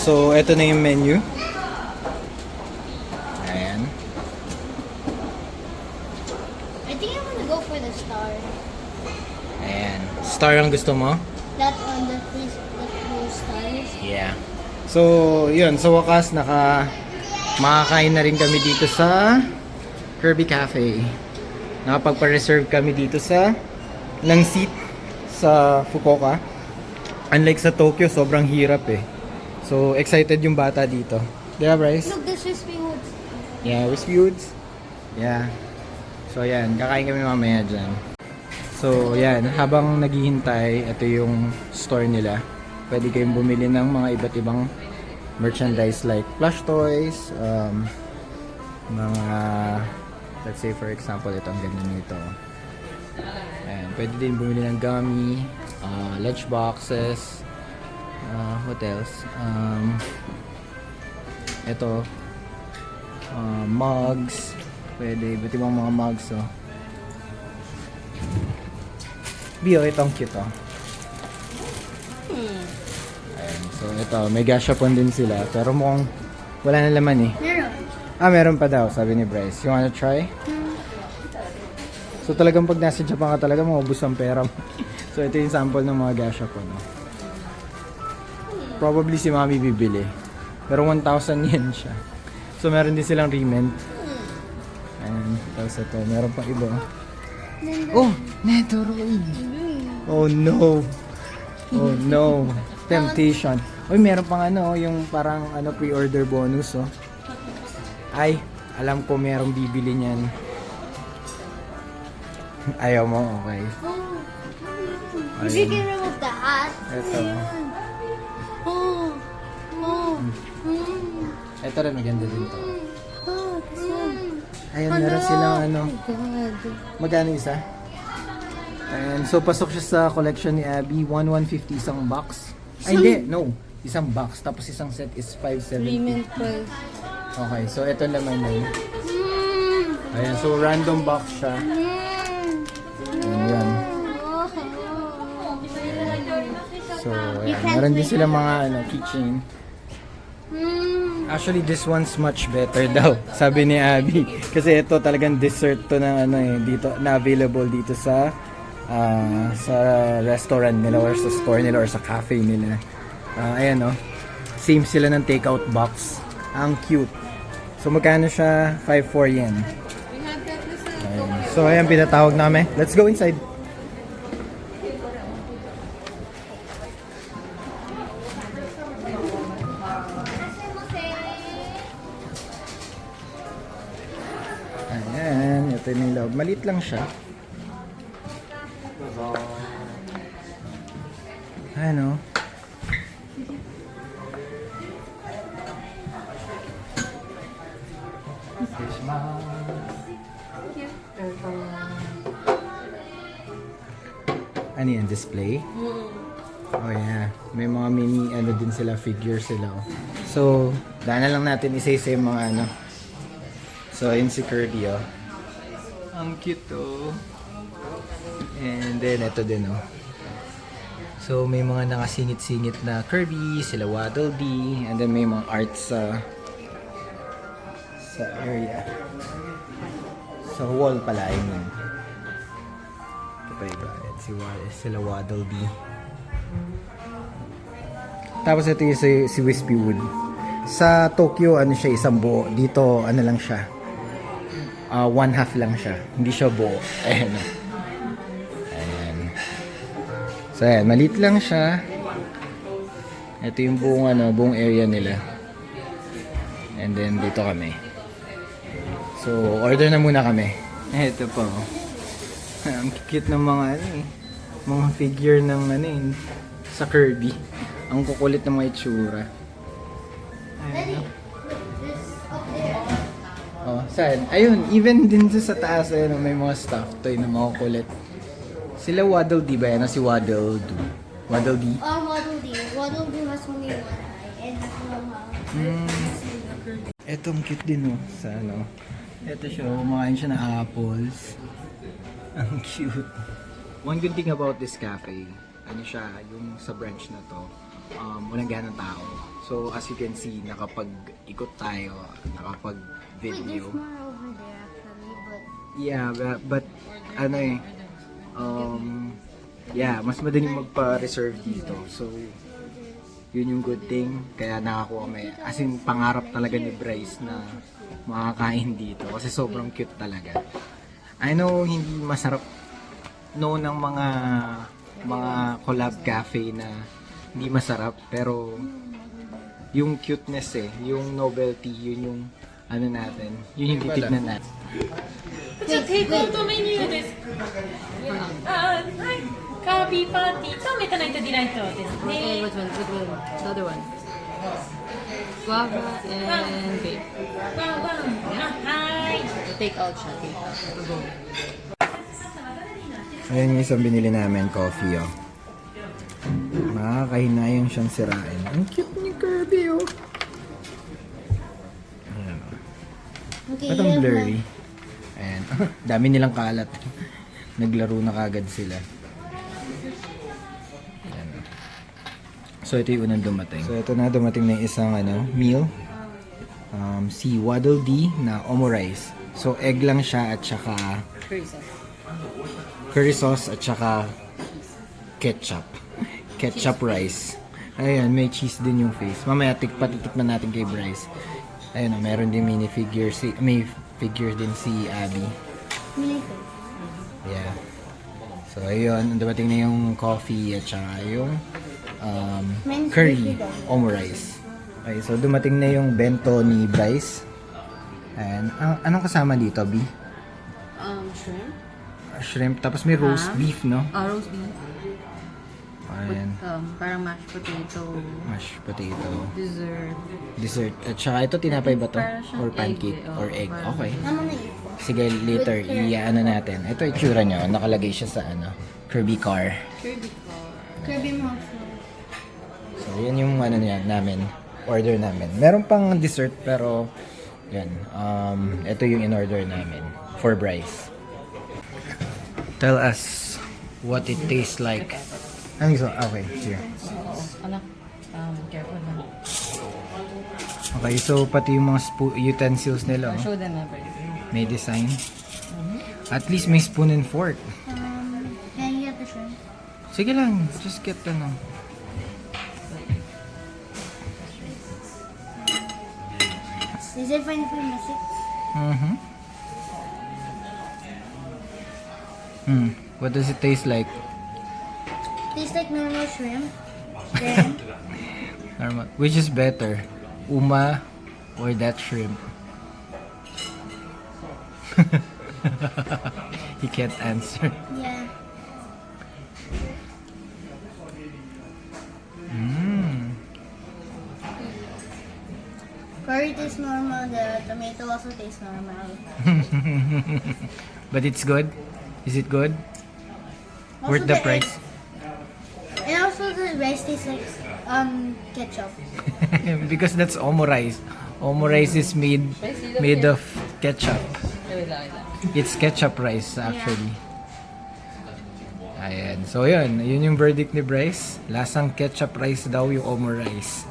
So, eto na yung menu. Ayan. I think I wanna go for the star. Ayan. Star ang gusto mo? That on the place, those stars. Yeah. So, yun. Sa wakas, makakain na rin kami dito sa Kirby Cafe. Nakapagpa-reserve kami dito ng seat sa Fukuoka. Unlike sa Tokyo, sobrang hirap eh. So, excited yung bata dito. Diba, Bryce? Look, this crispy woods. Yeah, Wispy Woods. Yeah. So, yan. Kakain kami mamaya dyan. So, yan. Habang naghihintay, ito yung store nila. Pwede kayong bumili ng mga iba't ibang merchandise like plush toys, mga, let's say for example, ito ang ganyan nito. Ayan. Pwede din bumili ng gummy, lunch boxes, what else? Ito, mugs. Pwede, iba't ibang mga mugs, oh. Bio, itong cute, oh. Ayan, so ito, may gashapon din sila. Pero mukhang wala na laman, eh. Meron. Meron pa daw, sabi ni Bryce. You wanna try? So talagang pag nasa Japan ka talaga, maubos ang pera mo. So ito yung sample ng mga gashapon, oh. Probably si Mami bibili. Pero 1,000 yen siya. So meron din silang rement. Ayan, tapos ito, meron pa iba. Oh, Netoroid. Oh no. Oh no. Temptation. Uy, meron pang yung parang pre-order bonus, oh. Ay, alam ko merong bibili niyan. Ayaw mo, okay. If you can remove the hat. Ito. Oh. Oh. Ito rin, maganda din to. Oh, this one. Ayun, meron silang God. magkano isa? And so, pasok siya sa collection ni Abby. 1,150 isang box. Ay, hindi. No. Isang box. Tapos isang set is 570. Okay, so ito naman yun. Ayan, so random box siya. Ayan. So, ayan. Meron din sila mga keychain. Actually, this one's much better daw, sabi ni Abby. Kasi ito talagang dessert to ng dito, na available dito sa restaurant nila or sa store nila or sa cafe nila. Ayan, oh. Same sila ng takeout box. Ang cute. So, magkano siya? 5,400 yen. Ayan. So, ayan, pinatawag namin. Let's go inside. Ayan, ito yung loob. Maliit lang siya. Ano? Ano yan? Display? Oh yeah. May mga mini din sila, figure sila. Oh. So, daan na lang natin isa-isa yung mga So, yun si Kirby, oh. Ang cute, oh. And then, ito din, oh. So, may mga nakasingit-singit na Kirby, sila Waddle Dee, and then may mga arts sa area. Sa wall pala, I mean. Ito pa iba. Sila Waddle Dee. Tapos ito yung si Wispy Wood. Sa Tokyo, siya, isang buo. Dito, lang siya. 1/2 lang siya. Hindi siya buo. Ayan. Ayan. So, ayan. Maliit lang siya. Ito yung buong area nila. And then, dito kami. So, order na muna kami. Ito po. Ang cute ng mga mga figure ng sa Kirby. Ang kukulit ng mga itsura. Ayan. Oh, saan? Ayun, even din sa taas may mga stuffed toy na makukulit. Sila Waddle Dee ba yan? Si Waddle Dee. Waddle Dee? Waddle Dee. Waddle Dee has only one eye and Etong cute din, oh. Sa Ito siya, kumakain siya ng apples. Ang cute. One good thing about this cafe, siya, yung sa branch na to, walang ganang tao. So, as you can see, nakapag-ikot tayo, Wait, nakapag-video. there's more over there actually, but Yeah, but ano eh, yeah, mas madaling magpa-reserve dito. So, yun yung good thing. Kaya nakakuha kami. As in, pangarap talaga ni Bryce na makakain dito. Kasi sobrang cute talaga. I know, hindi masarap no ng mga collab cafe na hindi masarap. Pero, yung cuteness eh, yung novelty, yun yung ano natin, yun yung titignan natin. じゃあテイクアウトメニューです。はい。カービーパーティーとメタナイトディライトですね。 Which one? The other one. Guava and babe. ワンワン。はい。 Take out siya. Take out. Go. Ayan yung isang binili namin, coffee, oh. Makakahinayang siyang sirain. Ang cute ni Kirby, oh. Ayan, oh. okay, Ba't ang blurry? Ayan. Dami nilang kalat. Naglaro na kagad sila. Ayan. So, ito yung unang dumating. So, ito na. Dumating na yung isang meal. Si Waddle Dee na Omo Rice. So, egg lang siya at saka curry sauce at saka ketchup. Ketchup rice. Ayan, may cheese din yung face. Mamaya patitikman natin kay Bryce. Ayun, meron din may figure din si Abby. Yeah. So, ayun, dumating na yung coffee at saka yung curry omo rice. Okay, so dumating na yung bento ni Bryce. And anong kasama dito, B? Shrimp. Shrimp, tapos may roast beef, no? Roast beef. Ayan, Parang mashed potato. mashed potato. Dessert. At saka ito, tinapay ba to? Para siyang Or pancake? egg, Or egg? parang- Okay. I'm gonna eat. Sige, later, natin. Ito itsura niya. Nakalagay siya sa Kirby car. Kirby Mouse. So, yan yung order namin. Meron pang dessert, pero, yan. Ito yung in-order namin for Bryce. Tell us what it tastes like. Okay, here. Anak, careful na. Okay, so pati yung mga utensils nila, oh, Show them everything. may design. At least may spoon and fork. Can you get the shrimp? Sige lang, just get Is it fine if we miss it? What does it taste like? Tastes like normal shrimp. Then Normal. Which is better? Uma or that shrimp? He can't answer. yeah. Curry tastes normal. The tomato also tastes normal. But it's good? Is it good? Also Worth the egg- price? And also the rice tastes like ketchup. Because that's omo rice. Omo rice is made of ketchup. Wait lang. It's ketchup rice actually. Ayan. So yun yung verdict ni Bryce. Lasang ketchup rice daw yung omo rice.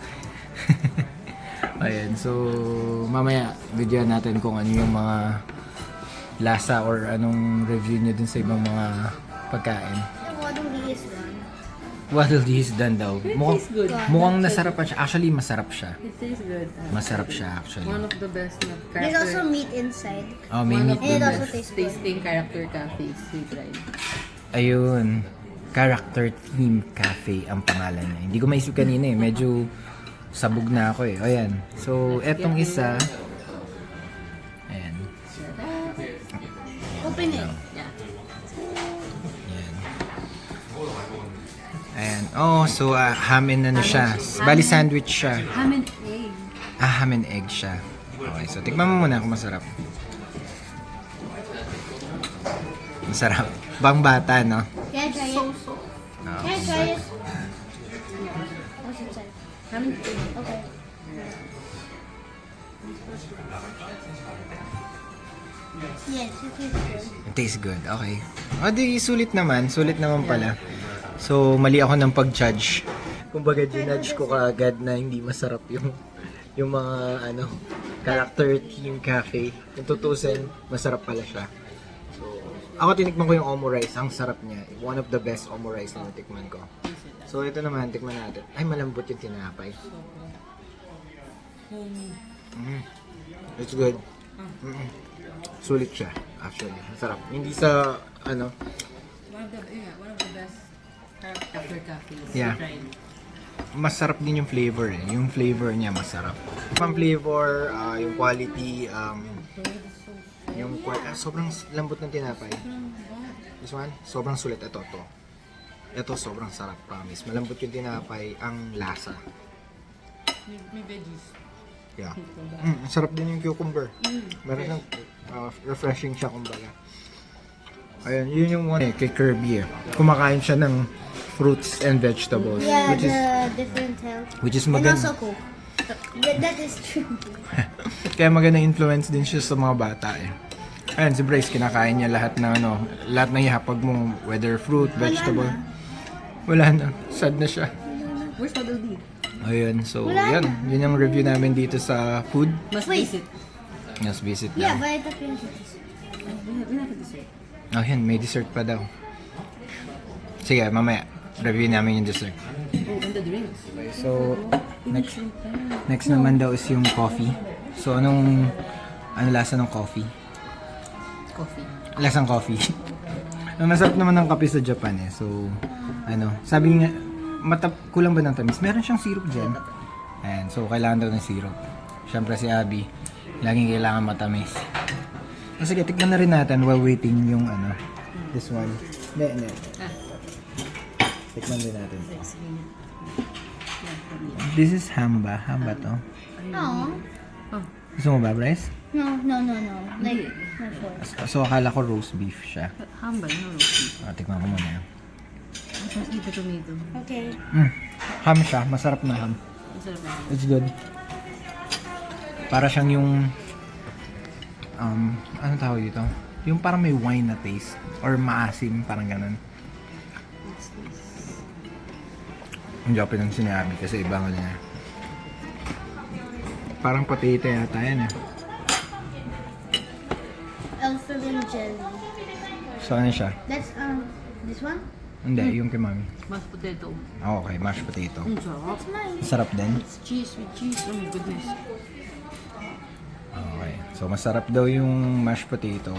Ayan. So mamaya video natin kung ano yung mga lasa or anong review niya dun sa ibang mga pagkain. What do we is one? Waddle Dee is done daw. tastes good. Mukhang nasarapan siya. Actually, masarap siya. It tastes good. Masarap siya actually. One of the best na There's also character. meat inside. Oh, may One meat of And it din. also tastes good. tasting character cafes. Sweet ride. Ayun. Character Theme Cafe ang pangalan niya. Hindi ko maisip kanina eh. Medyo sabog na ako eh. O yan. So, etong isa. Ayan. Open it. Yeah. Ayan. Ayan. Oh, so ham and ano siya. Bali sandwich siya. Ham and egg. Ham and egg siya. Okay, so tikman mo muna kung masarap. Masarap. Bang bata, no? Can I try it? No. Can I try it? What's inside? Ham and egg. Okay. Yes, it tastes good. It tastes good. Okay. O di, sulit naman. Sulit naman pala. So, mali ako ng pag-judge. kumbaga ginudge ko kaagad na hindi masarap yung mga ano, character team cafe. Kung tutusin, masarap pala siya. So, ako tinikman ko yung omu rice. Ang sarap niya. One of the best omu rice na natikman ko. So, ito naman, tikman natin. Ay, malambot yung tinapay. It's good. Sulit siya, actually. Masarap. Hindi sa, ano, One of the best after cafes. Yeah. Masarap din yung flavor eh. Yung flavor niya masarap. Pang flavor, yung quality, sobrang lambot ng tinapay. This one, sobrang sulit. Ito sobrang sarap, promise. Malambot yung tinapay, ang lasa. May veggies. Yeah. Sarap din yung cucumber. Meron ng refreshing siya kumbaga. Ayun, yun yung one kay Kirby eh. Kumakain siya ng fruits and vegetables. Yeah, which is the different health. which is And maganda. also Coke. That is true. Kaya maganda influence din siya sa mga bata eh. Ayun, si Bryce, kinakain niya lahat ng lahat ng ihapag mong whether fruit, vegetable. Wala na. Sad na siya. Where's Cuddle D? Ayun, so Wala yan. Yun yung review namin dito sa food. Must Wait. visit. Let's visit Yeah, now. but I thought we had We have a dessert. Oh, yan, may dessert pa daw. Sige, mamaya. Review namin yung dessert. Oh, and the drinks. So, next naman daw is yung coffee. So, ano lasa ng coffee? Coffee. Lasang coffee. Ang masarap naman ng kape sa Japan eh. So, sabi nga, kulang ba ng tamis? Meron siyang syrup dyan. Ayan, so kailangan daw ng syrup. Siyempre si Abby, laging kailangan matamis. So, sige, tignan na rin natin while waiting yung this one. Hindi. Tikman din natin. This is hamba. Hamba to. No. Gusto mo ba, Bryce? No. Like, not sure. So, akala ko roast beef siya. Hamba, no roti. Tikman ko muna. Must eat the tomato. Okay. Ham siya. Masarap na ham. Masarap na. It's good. Para siyang yung ano tawag dito? Yung parang may wine na taste or maasim, parang ganun. Hindi ako pinang sinabi kasi iba nga niya. Parang potato yata yan eh. Elfin jelly. So ano siya? That's this one. Hindi, yung kay mami. Mashed potato. Okay, mashed potato. Ang sarap. It's nice. Sarap din. It's cheese with cheese. Oh my goodness. Okay. So masarap daw yung mashed potato.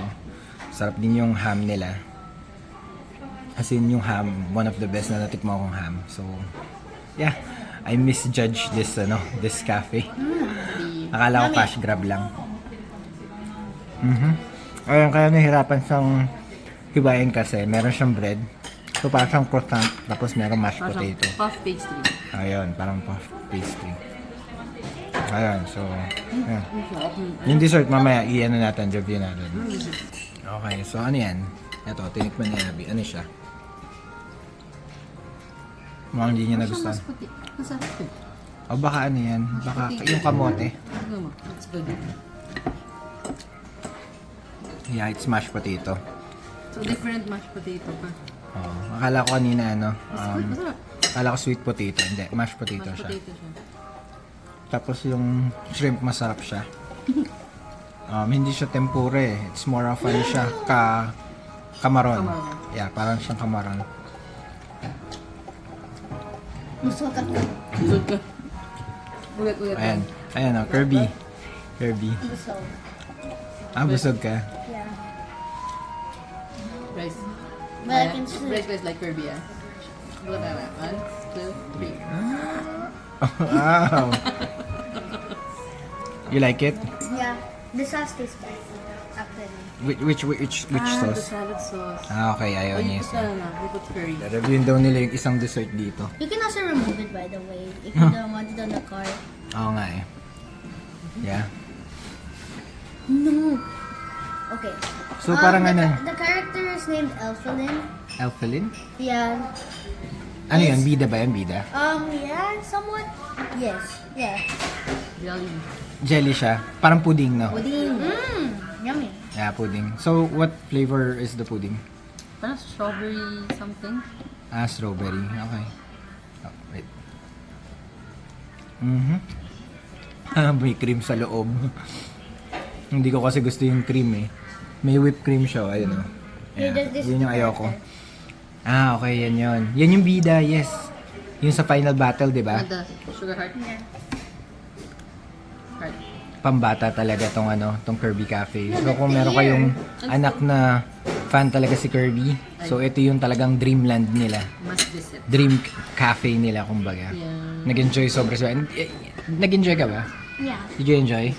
Sarap din yung ham nila. As in yung ham, one of the best na natikman kong ham. So, yeah. I misjudged this cafe. Akala ko cash grab lang. Ayun, kaya nahirapan siyang hibayin kasi meron siyang bread. So, parang siyang croissant, tapos meron mashed potato. Puff pastry. Ayun, parang puff pastry. Ayun, so, ayun. Ang sarap. Yung dessert, mamaya, natin, review natin. Okay, so ano yan? Ito, tinikman ni Abby. Ano siya? Mukhang hindi niya nagustuhan. Masarap eh. O baka ano yan? Baka yung kamote. Ano mo? It's good. Yeah, it's mashed potato. So different mashed potato pa. Oh, akala ko kanina Masarap. akala ko sweet potato. Hindi, mashed potato Mashed siya. potato siya. Tapos yung shrimp masarap siya. Hindi siya tempura eh. It's more of ano siya, kamaron. Yeah, parang siyang kamaron. Musukat ko. Busog ka. Ulit. Ayan o, Kirby. Busog. Busog ka. Yeah. Rice. But I can still. Rice like Kirby ah. Look at that. 1, 2, 3. Wow. You like it? Yeah. The sauce tastes best. Actually. Which The sauce? salad sauce. Okay, ayaw Oh, niya you put isa. we put curry. Reviewin daw nila yung isang dessert dito. You can also remove it, by the way, if you don't want it on the card. Oo nga eh. Yeah. No. Okay. So parang the, ano? The character is named Elfilin. Elfilin? Yeah. Ano yan? Bida ba yan? Bida? Yeah, somewhat. Yes. Yeah. Jelly. Jelly siya. Parang pudding, no? Pudding. Yummy. Yeah, pudding. So, what flavor is the pudding? Parang strawberry something. Strawberry. Okay. Oh, wait. Mhm. May cream sa loob. Hindi ko kasi gusto yung cream eh. May whipped cream siya, ayun oh. Here, Ayan. this Yun yung is ayoko. Ah, okay, yan yun. Yan yung bida, yes. Yung sa final battle, di ba? And the sugar heart. Yeah. Heart. Pambata talaga tong tong Kirby Cafe. So kung meron kayong anak na fan talaga si Kirby, so ito yung talagang dreamland nila. Must visit. Dream cafe nila, kumbaga. Yeah. Nag-enjoy sobra sila. Nag-enjoy ka ba? Yeah. Did you enjoy?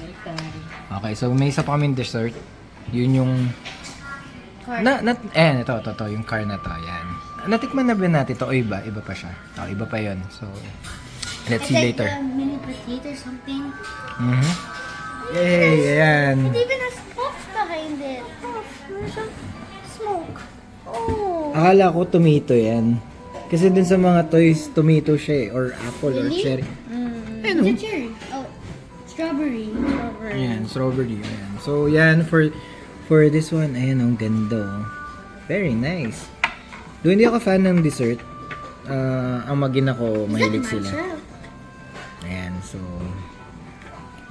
Okay, so may isa pa kaming dessert. Yun yung... ito, yung car na to, yan. Natikman na ba natin ito o iba? Iba pa siya. Oh, iba pa yun. So, let's see later. Like mini potato or something. Mhm. Yay, ayan. It even has smoke behind it. Oh, there's some smoke. Oh. Akala ko tomato yan. Kasi dun sa mga toys, tomato siya eh. Or apple or Really? cherry. It's a cherry. Oh, strawberry. Ayan, strawberry. Ayan. So, yan for this one. Ayan, ang ganda. Oh. Very nice. Do hindi ako fan ng dessert. Ang magina ko, mahilig sila. Ayan, so...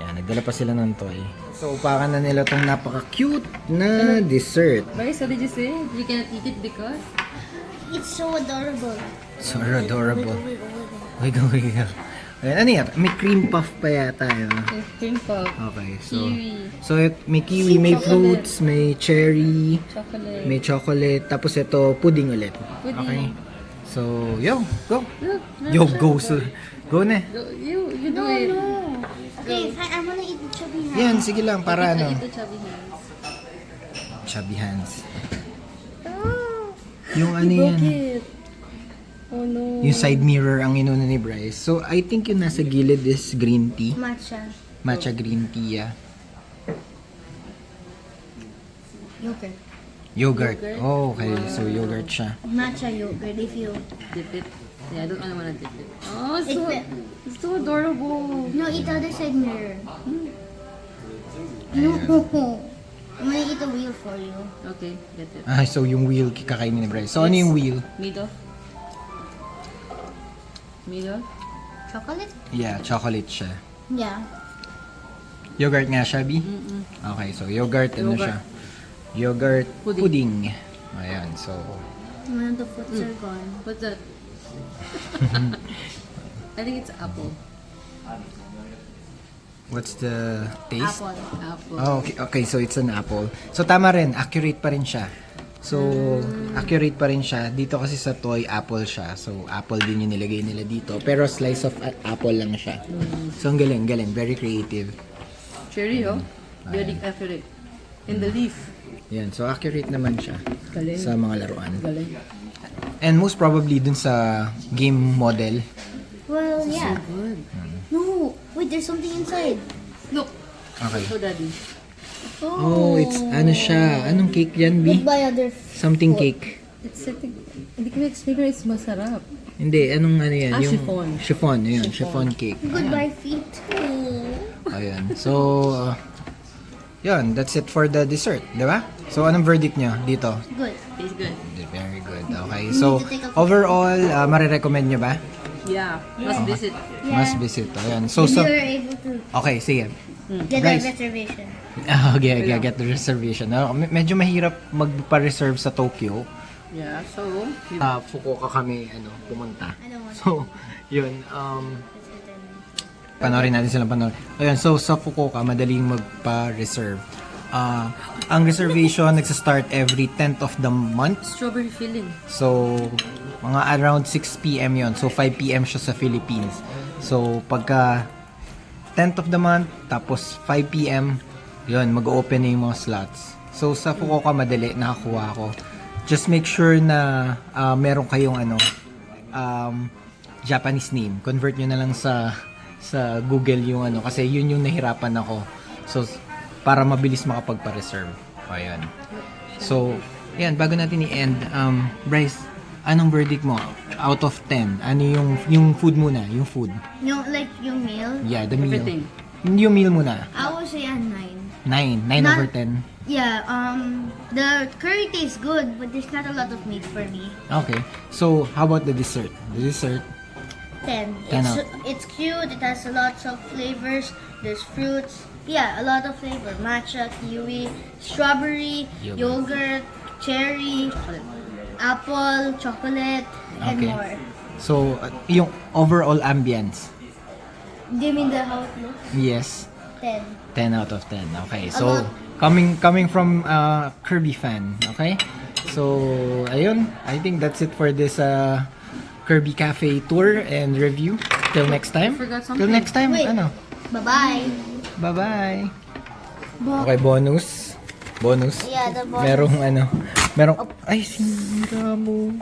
Yan, nagdala pa sila ng toy. So, upakan na nila tong napaka-cute na dessert. Bryce, what did you say? You cannot eat it because? It's so adorable. So adorable. Wiggle, wiggle. Wiggle, wiggle. Ayan, ano yan? May cream puff pa yata yun. Cream puff. Okay, so... Kiwi. So, may kiwi, may fruits, may cherry, Chocolate. may chocolate, tapos ito, pudding ulit. Pudding. Okay. So, yo, go. Look, Yo, go. So, go na. You do No, it. no. Okay, fine. I'm gonna eat the chubby hand. Yan, sige lang, para ano. Eat the chubby hands. Chubby hands. Oh. Yung ano yan. it. Oh no. Yung side mirror ang inuna ni Bryce. So, I think yung nasa gilid is green tea. Matcha. Matcha green tea, yeah. Yogurt. Yogurt. Oh, okay. So, yogurt siya. Matcha yogurt if you... Dip it. Yeah, I don't really want to dip it. Oh, It's it's so adorable. No, eat the other side mirror. No. I'm gonna eat the wheel for you. Okay, get it. Ah, so yung wheel kakainin ni Bryce. So, ano yung wheel? Middle. Middle. Chocolate? Yeah, chocolate siya. Yeah. Yogurt nga siya, B? Okay, so yogurt, ano Yogurt. siya? Yogurt Pudding. pudding. Ayan, so... One of the foods are gone. What's that? I think it's apple. What's the taste? Apple. Apple. Oh, okay, okay, so it's an apple. So tama rin, accurate pa rin siya. So, accurate pa rin siya. Dito kasi sa toy, apple siya. So, apple din yung nilagay nila dito. Pero slice of apple lang siya. So, ang galing, galing. Very creative. Cherry, oh. Very accurate. And the leaf. Yan, so accurate naman siya Galing. sa mga laruan. Galing. And most probably dun sa game model. Well, yeah. Good. No, wait, there's something inside. Look. Okay. So, daddy. Oh, it's ano siya? Anong cake yan, B? Goodbye, other Something cake. It's setting. Hindi ko ma-explain pero it's masarap. Hindi, anong ano yan? Ah, chiffon. Chiffon, yun. Chiffon cake. Goodbye, feet. Ayan. So, yun. That's it for the dessert. Di ba? So, anong verdict nyo dito? Good. Tastes good. Very good. Okay. So, overall, marirecommend nyo ba? Yeah. Must visit. Yeah. Must visit. Ayan. So, If so, you're able to okay, sige. get Bryce. a reservation. Okay, get the reservation. Medyo mahirap magpa-reserve sa Tokyo. Yeah, so. Fukuoka kami, pumunta. I don't want So, yun, panoorin natin silang panoorin. Ayun, so sa Fukuoka, madaling magpa-reserve. Ang reservation nagsa-start every 10th of the month. Strawberry filling. So, mga around 6 p.m. yon. So, 5 p.m. siya sa Philippines. So, pagka 10th of the month, tapos 5 p.m., yun, mag-open na yung mga slots. So, sa Fukuoka, madali, nakakuha ako. Just make sure na meron kayong Japanese name. Convert nyo na lang sa Google yung kasi yun yung nahirapan ako. So, para mabilis makapagpa-reserve. Ayan. So, yan, bago natin i-end, Bryce, anong verdict mo? Out of 10, ano yung food muna? Yung food. No, like your meal. Yeah, the meal. Everything. Yung meal muna. I would say a 9. 9 Not- over 10. Yeah, the curry tastes good, but there's not a lot of meat for me. Okay. So, how about the dessert? The dessert, 10. 10 It's cute. It has lots of flavors. There's fruits. Yeah, a lot of flavor. Matcha, kiwi, strawberry, yogurt, cherry, apple, chocolate, and Okay. more. So, yung overall ambience, Do you mean the how it looks? yes, 10. 10 out of 10. Okay, so coming from a Kirby fan, okay? So, ayun, I think that's it for this Kirby Cafe tour and review. Till next time. forgot Till something. next time, Wait. ano? Bye-bye. Bye-bye. Okay, bonus. Bonus. Yeah, the bonus. Merong, ay, sinira mo.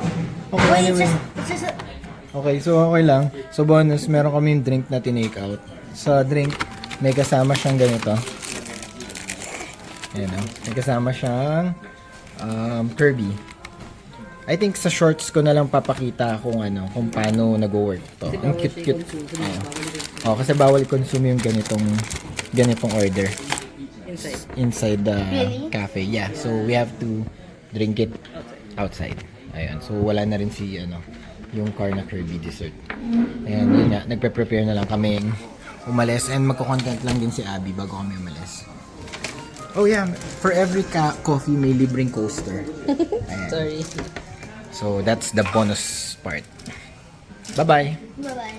Okay, Wait, anyway. it's just a, Okay, so okay lang. So bonus, meron kaming drink na tinake out. Sa drink, may kasama siyang ganito. Ayan o. May kasama siyang Kirby. I think sa shorts ko na lang papakita kung paano nag-work to. Ang cute-cute. Oh, kasi bawal consume yung ganitong order. Inside the Really? cafe. Yeah, so we have to drink it outside. Ayun. So wala na rin yung car na Kirby dessert. Ayan, yun nga. Nagpe-prepare na lang kaming umalis and magko-content lang din si Abby bago kami umalis. Oh yeah, for every coffee may libreng coaster. Ayan. Sorry. So that's the bonus part. Bye-bye. bye-bye.